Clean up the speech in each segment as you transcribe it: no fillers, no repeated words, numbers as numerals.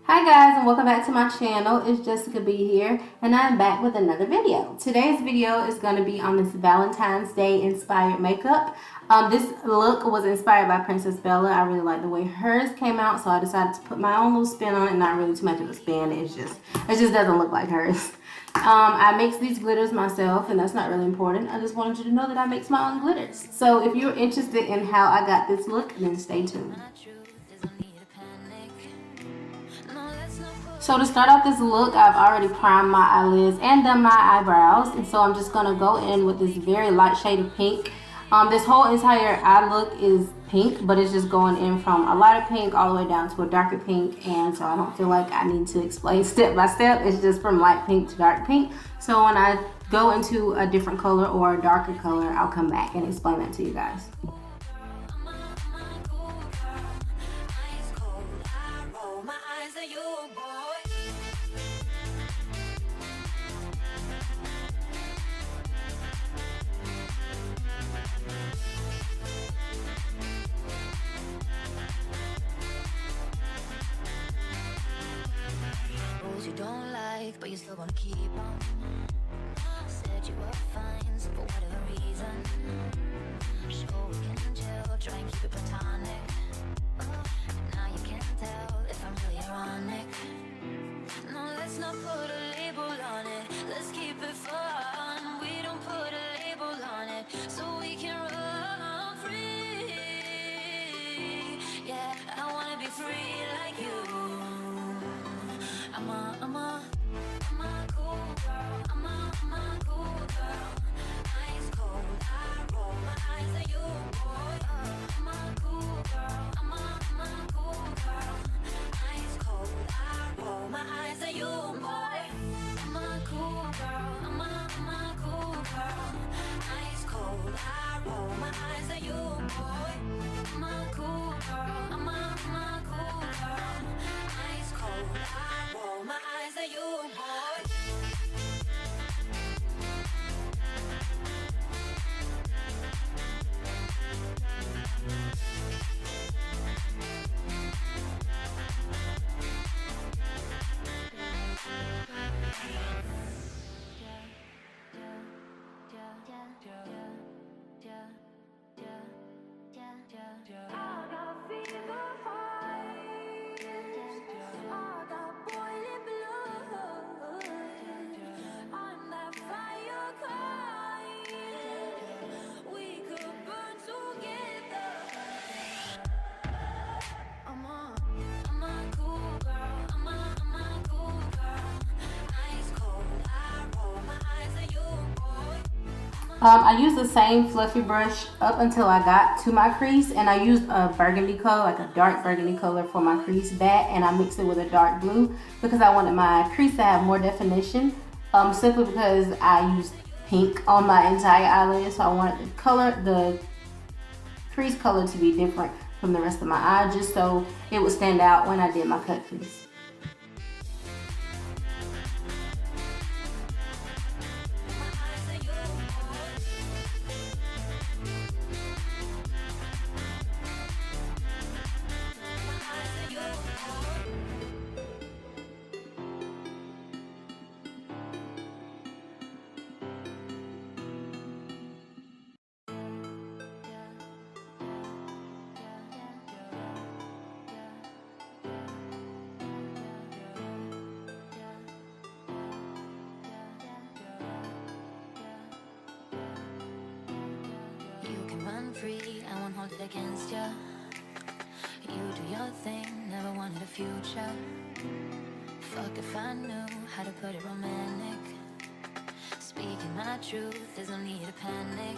Hi guys, and welcome back to my channel. It's Jessica B here, and I'm back with another video. Today's video is going to be on this Valentine's Day inspired makeup. This look was inspired by Princess Bella. I really like the way hers came out, so I decided to put my own little spin on it. Not really too much of a spin. It just doesn't look like hers. I mix these glitters myself, and that's not really important. I just wanted you to know that I mix my own glitters. So if you're interested in how I got this look, then stay tuned. So to start off this look, I've already primed my eyelids and done my eyebrows. And so I'm just going to go in with this very light shade of pink. This whole entire eye look is pink, but it's just going in from a lighter pink all the way down to a darker pink. And so I don't feel like I need to explain step by step. It's just from light pink to dark pink. So when I go into a different color or a darker color, I'll come back and explain that to you guys. You don't like, but you still wanna keep on. Said you were fine, so for whatever reason, sure we can chill, try and keep it platonic. And now you can't tell if I'm really ironic. No, let's not put a label on it. Let's keep it fun. We don't put a label on it, so we can run free. Yeah, I wanna be free like you. I'm a cool girl. I'm a cool girl. Ice cold, I roll my eyes at you, boy. I'm a cool girl. I'm a cool girl. Ice cold, I roll my eyes at you, boy. I'm a cool girl. I'm a cool girl. Ice cold, I roll my eyes at you, boy. I'm a cool girl. I'm a cool girl. Ice cold, I roll my eyes at you, boy. I used the same fluffy brush up until I got to my crease, and I used a burgundy color, like a dark burgundy color for my crease back, and I mixed it with a dark blue because I wanted my crease to have more definition, simply because I used pink on my entire eyelid, so I wanted the crease color to be different from the rest of my eye, just so it would stand out when I did my cut crease. Free, I won't hold it against ya. You do your thing, never wanted a future. Fuck if I knew how to put it romantic. Speaking my truth, there's no need to panic.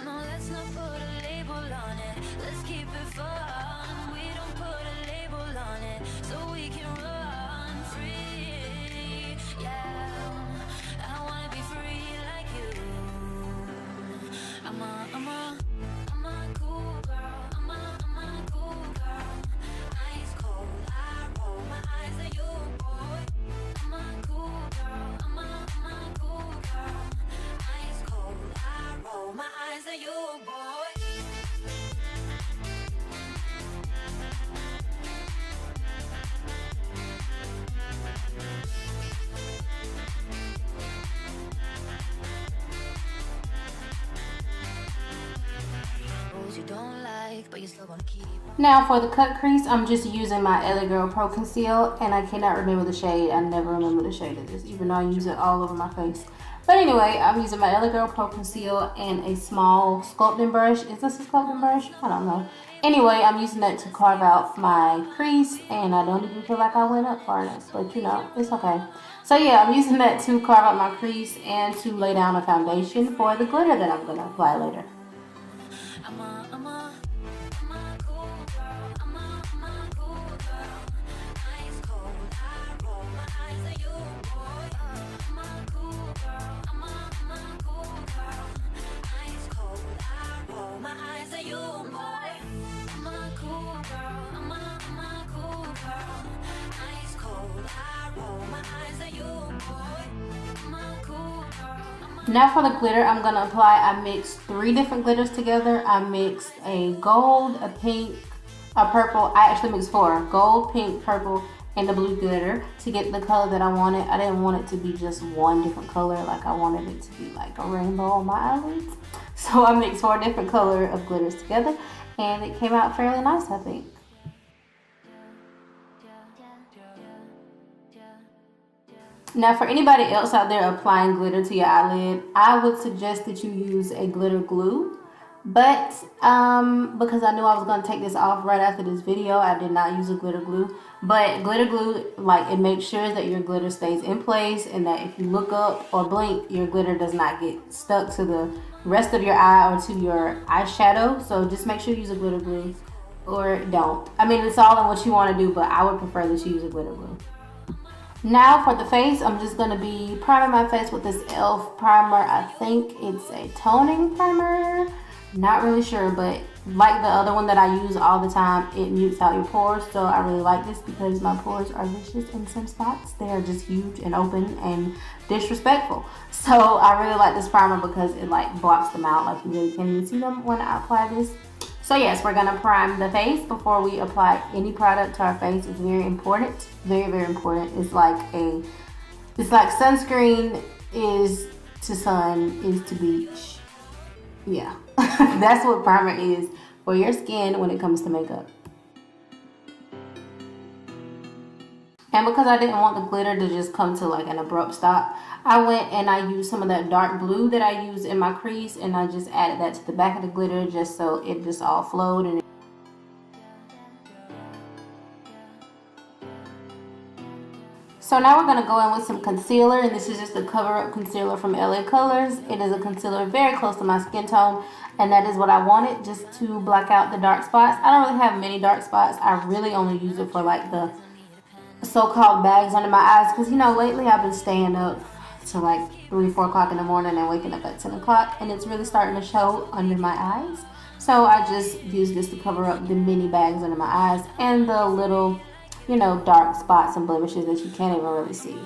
No, let's not put a label on it. Let's keep it fun. We don't put a label on it, so we can run free. Yeah, I wanna be free like you. I'm a cool girl. I'm a cool girl. Ice cold, I roll my eyes at you, boy. I'm a cool girl. I'm a cool girl. Ice cold, I roll my eyes at you, boy. but you still wanna keep. Now for the cut crease, I'm just using my LA Girl Pro Conceal, and I cannot remember the shade. I never remember the shade of this, even though I use it all over my face. But anyway, I'm using my LA Girl Pro Conceal and a small sculpting brush. Is this a sculpting brush? I don't know. Anyway, I'm using that to carve out my crease, and I don't even feel like I went up far enough, but you know, it's okay. So yeah, I'm using that to carve out my crease and to lay down a foundation for the glitter that I'm gonna apply later. I'm a cool girl. I'm a cool girl. Ice cold, I roll my eyes at you, boy. I'm a cool girl. I'm a cool girl. Ice cold, I roll my eyes at you, boy. I'm a cool girl. I'm a cool girl. Ice cold, I roll my eyes at you, boy. I'm a cool girl. Now for the glitter I'm going to apply, I mixed 3 different glitters together. I mixed a gold, a pink, a purple. I actually mixed 4. Gold, pink, purple, and the blue glitter to get the color that I wanted. I didn't want it to be just one different color. Like I wanted it to be like a rainbow on my eyelids. So I mixed 4 different colors of glitters together, and it came out fairly nice, I think. Now for anybody else out there applying glitter to your eyelid, I would suggest that you use a glitter glue. But because I knew I was going to take this off right after this video, I did not use a glitter glue. But glitter glue, like, it makes sure that your glitter stays in place and that if you look up or blink, your glitter does not get stuck to the rest of your eye or to your eyeshadow. So just make sure you use a glitter glue or don't. I mean, it's all in what you want to do, but I would prefer that you use a glitter glue. Now for the face, I'm just going to be priming my face with this e.l.f. primer. I think it's a toning primer. Not really sure, but like the other one that I use all the time, it mutes out your pores. So I really like this because my pores are vicious in some spots. They are just huge and open and disrespectful. So I really like this primer because it like blocks them out. Like you really can't even see them when I apply this. So yes, we're gonna prime the face before we apply any product to our face. It's very important, very, very important. It's like sunscreen is to sun is to beach. Yeah, that's what primer is for your skin when it comes to makeup. And because I didn't want the glitter to just come to like an abrupt stop, I went and I used some of that dark blue that I use in my crease, and I just added that to the back of the glitter just so it just all flowed. And so now we're going to go in with some concealer, and this is just a cover-up concealer from LA Colors. It is a concealer very close to my skin tone, and that is what I wanted, just to black out the dark spots. I don't really have many dark spots. I really only use it for like the so-called bags under my eyes, because you know, lately I've been staying up to like 3-4 o'clock in the morning and waking up at 10 o'clock, and it's really starting to show under my eyes. So I just use this to cover up the mini bags under my eyes and the little, you know, dark spots and blemishes that you can't even really see.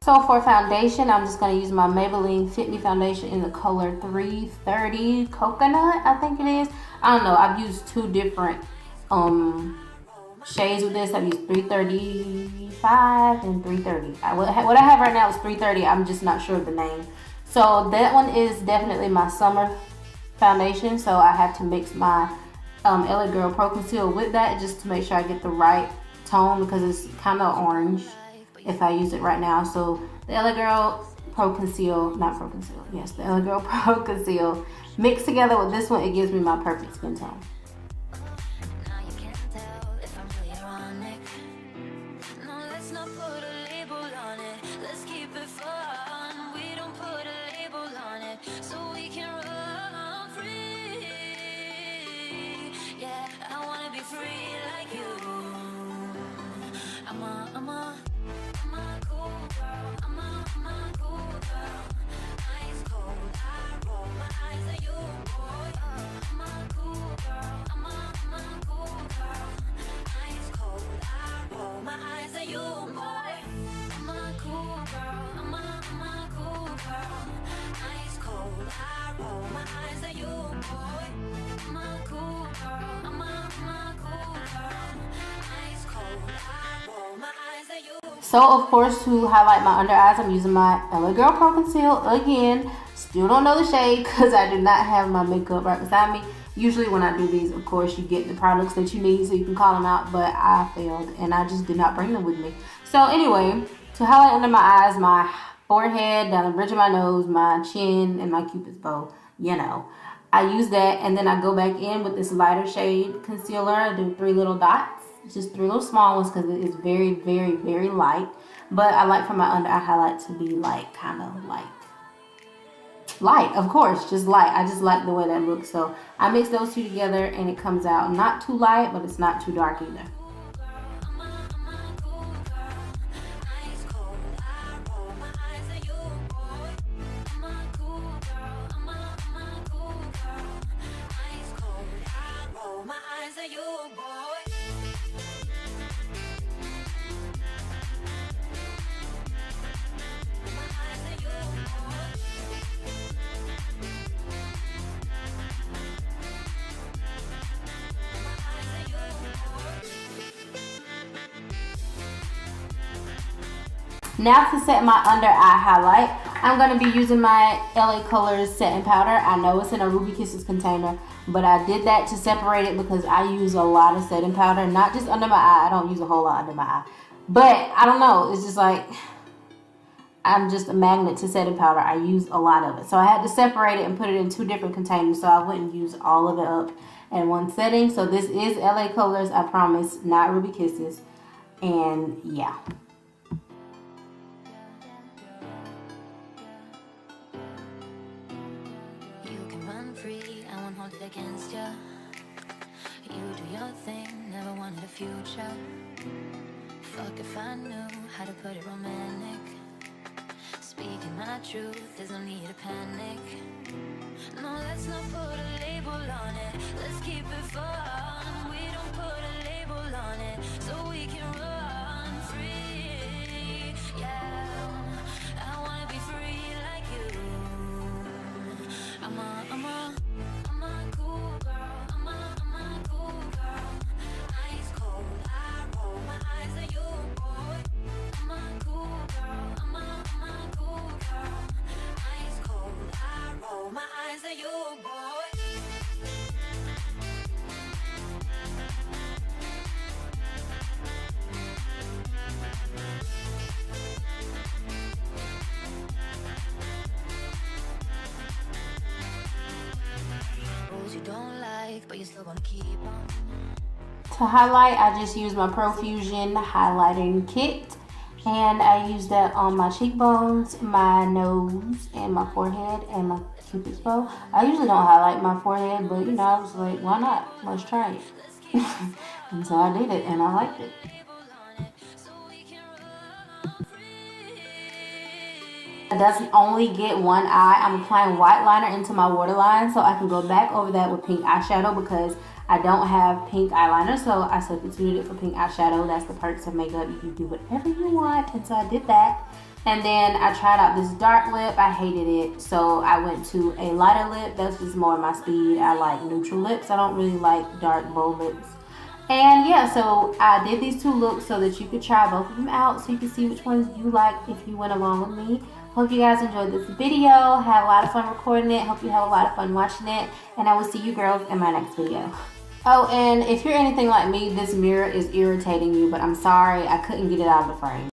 So for foundation, I'm just going to use my Maybelline Fit Me foundation in the color 330 Coconut, I think it is. I don't know, I've used 2 different shades with this. I've used 335 and 330. What I have right now is 330. I'm just not sure of the name. So that one is definitely my summer foundation. So I have to mix my LA Girl Pro Conceal with that just to make sure I get the right tone, because it's kind of orange if I use it right now. So the LA Girl Pro Conceal, not Pro Conceal, yes, the LA Girl Pro Conceal mixed together with this one, it gives me my perfect skin tone. I'm a cool girl. I'm a cool girl. Ice cold, I roll my eyes at you, boy. I'm a cool girl. I'm a cool girl. Ice cold, I roll my eyes at you, boy. I'm a cool girl. I'm a cool girl. Ice cold, I roll my eyes at you, boy. I'm a cool girl. I'm a cool girl. Ice cold, I roll my eyes at you. So of course, to highlight my under eyes, I'm using my LA Girl Pro Conceal again. Still don't know the shade because I do not have my makeup right beside me. Usually when I do these, of course, you get the products that you need so you can call them out, but I failed and I just did not bring them with me. So anyway, to highlight under my eyes, my forehead, down the bridge of my nose, my chin, and my cupid's bow, you know, I use that, and then I go back in with this lighter shade concealer. I do 3 little dots, just 3 little small ones because it is very, very, very light. But I like for my under eye highlight to be like kind of like light, of course, just light. I just like the way that looks. So I mix those two together and it comes out not too light, but it's not too dark either. Now to set my under eye highlight, I'm going to be using my LA Colors setting powder. I know it's in a Ruby Kisses container, but I did that to separate it because I use a lot of setting powder, not just under my eye. I don't use a whole lot under my eye. But I don't know, it's just like, I'm just a magnet to setting powder. I use a lot of it. So I had to separate it and put it in 2 different containers so I wouldn't use all of it up in one setting. So this is LA Colors, I promise, not Ruby Kisses. And yeah. Against you, you do your thing, never wanted a future. Fuck if I knew how to put it romantic. Speaking my truth, there's no need to panic. No, let's not put a label on it. Let's keep it fun. We don't put a label on it, so we can run free. Yeah, I wanna be free like you. I'm a cool girl, I'm a cool girl. Ice cold, I roll my eyes at you, boy. I'm a cool girl, I'm a cool girl. Ice cold, I roll my eyes at you, boy. You don't like, but you still wanna keep on. To highlight, I just use my Profusion highlighting kit, and I use that on my cheekbones, my nose, and my forehead, and my cupid's bow. I usually don't highlight my forehead, but you know, I was like, why not? Let's try it. And so I did it, and I liked it. It doesn't only get one eye. I'm applying white liner into my waterline so I can go back over that with pink eyeshadow because I don't have pink eyeliner, so I substituted it for pink eyeshadow. That's the perks of makeup. You can do whatever you want, and so I did that. And then I tried out this dark lip. I hated it, so I went to a lighter lip. That's just more my speed. I like neutral lips. I don't really like dark, bold lips. And yeah, so I did these 2 looks so that you could try both of them out so you can see which ones you like if you went along with me. Hope you guys enjoyed this video. Had a lot of fun recording it. Hope you have a lot of fun watching it. And I will see you girls in my next video. Oh, and if you're anything like me, this mirror is irritating you, but I'm sorry, I couldn't get it out of the frame.